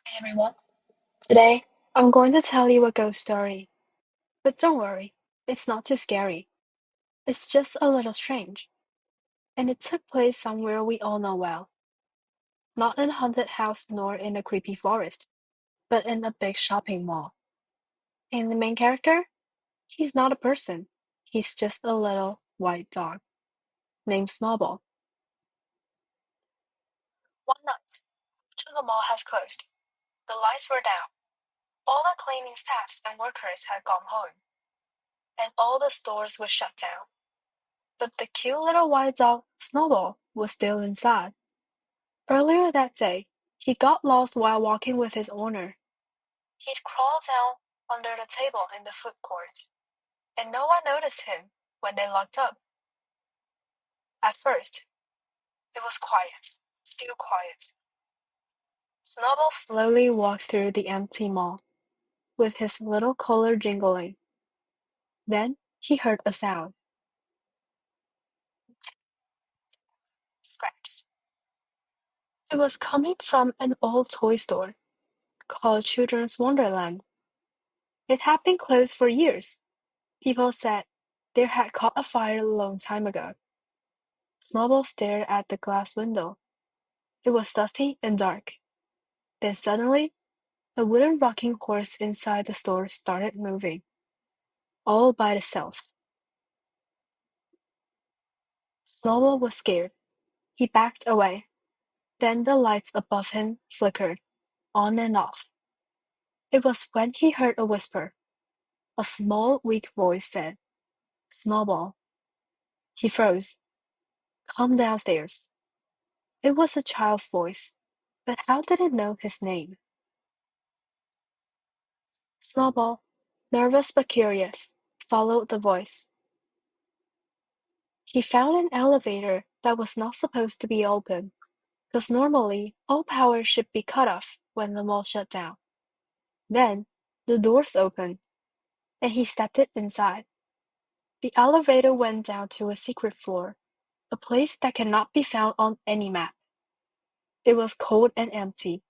Hi everyone. Today, I'm going to tell you a ghost story. But don't worry, it's not too scary. It's just a little strange. And it took place somewhere we all know well. Not in a haunted house nor in a creepy forest, but in a big shopping mall. And the main character? He's not a person. He's just a little white dog named Snowball. One night, after the mall had closed, the lights were down. All the cleaning staffs and workers had gone home, and all the stores were shut down. But the cute little white dog, Snowball, was still inside. Earlier that day, he got lost while walking with his owner. He'd crawled down under the table in the food court, and no one noticed him when they locked up. At first, it was quiet, too quiet. Snowball slowly walked through the empty mall, with his little collar jingling. Then he heard a sound. Scratch. It was coming from an old toy store called Children's Wonderland. It had been closed for years. People said there had caught a fire a long time ago. Snowball stared at the glass window. It was dusty and dark. Then suddenly, a wooden rocking horse inside the store started moving, all by itself. Snowball was scared. He backed away. Then the lights above him flickered, on and off. It was when he heard a whisper. A small, weak voice said, "Snowball." He froze. "Come downstairs." It was a child's voice, but how did it know his name? Snowball, nervous but curious, followed the voice. He found an elevator that was not supposed to be open, because normally all power should be cut off when the mall shut down. Then the doors opened, and he stepped it inside. The elevator went down to a secret floor, a place that cannot be found on any map. It was cold and empty.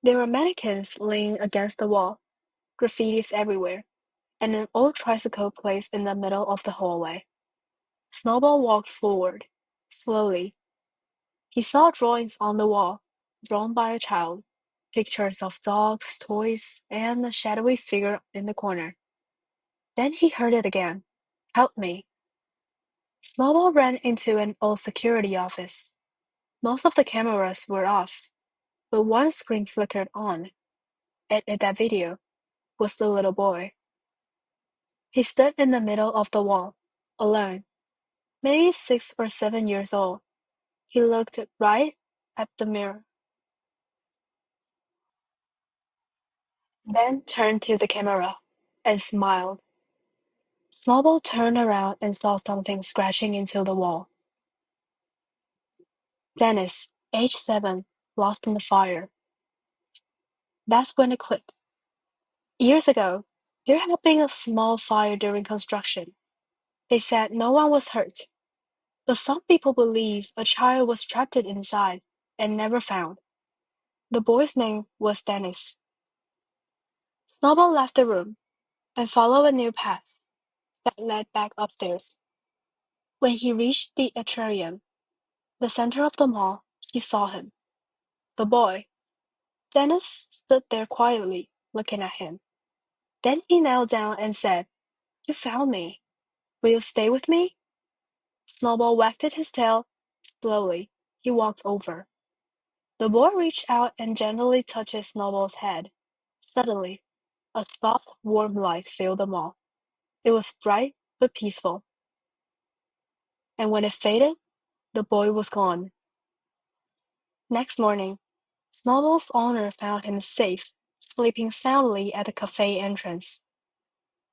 There were mannequins laying against the wall, graffitis everywhere, and an old tricycle placed in the middle of the hallway. Snowball walked forward, slowly. He saw drawings on the wall, drawn by a child, pictures of dogs, toys, and a shadowy figure in the corner. Then he heard it again. "Help me." Snowball ran into an old security office. Most of the cameras were off, but one screen flickered on, and in that video was the little boy. He stood in the middle of the wall, alone, maybe 6 or 7 years old. He looked right at the mirror, then turned to the camera and smiled. Snowball turned around and saw something scratching into the wall. Dennis, age 7, lost in the fire. That's when it clicked. Years ago, there had been a small fire during construction. They said no one was hurt, but some people believe a child was trapped inside and never found. The boy's name was Dennis. Snowball left the room and followed a new path that led back upstairs. When he reached the atrium, the center of the mall, he saw him. The boy. Dennis stood there quietly, looking at him. Then he knelt down and said, "You found me. Will you stay with me?" Snowball wagged his tail. Slowly, he walked over. The boy reached out and gently touched Snowball's head. Suddenly, a soft, warm light filled the mall. It was bright but peaceful. And when it faded, the boy was gone. Next morning, Snowball's owner found him safe, sleeping soundly at the cafe entrance.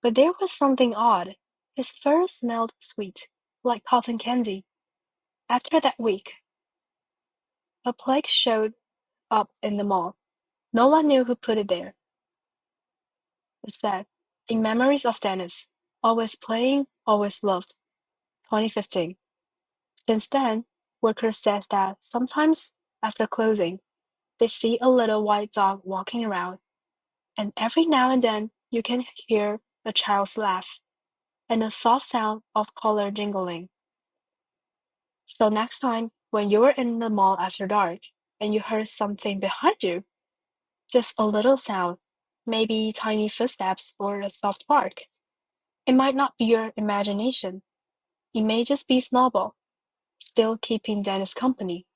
But there was something odd. His fur smelled sweet, like cotton candy. After that week, a plaque showed up in the mall. No one knew who put it there. It said, "In memories of Dennis, always playing, always loved, 2015. Since then, workers said that sometimes after closing, They see a little white dog walking around, and every now and then you can hear a child's laugh and a soft sound of color jingling. So next time when you're in the mall after dark and you heard something behind you, just a little sound, maybe tiny footsteps or a soft bark, it might not be your imagination. It may just be Snowball, still keeping Dennis company.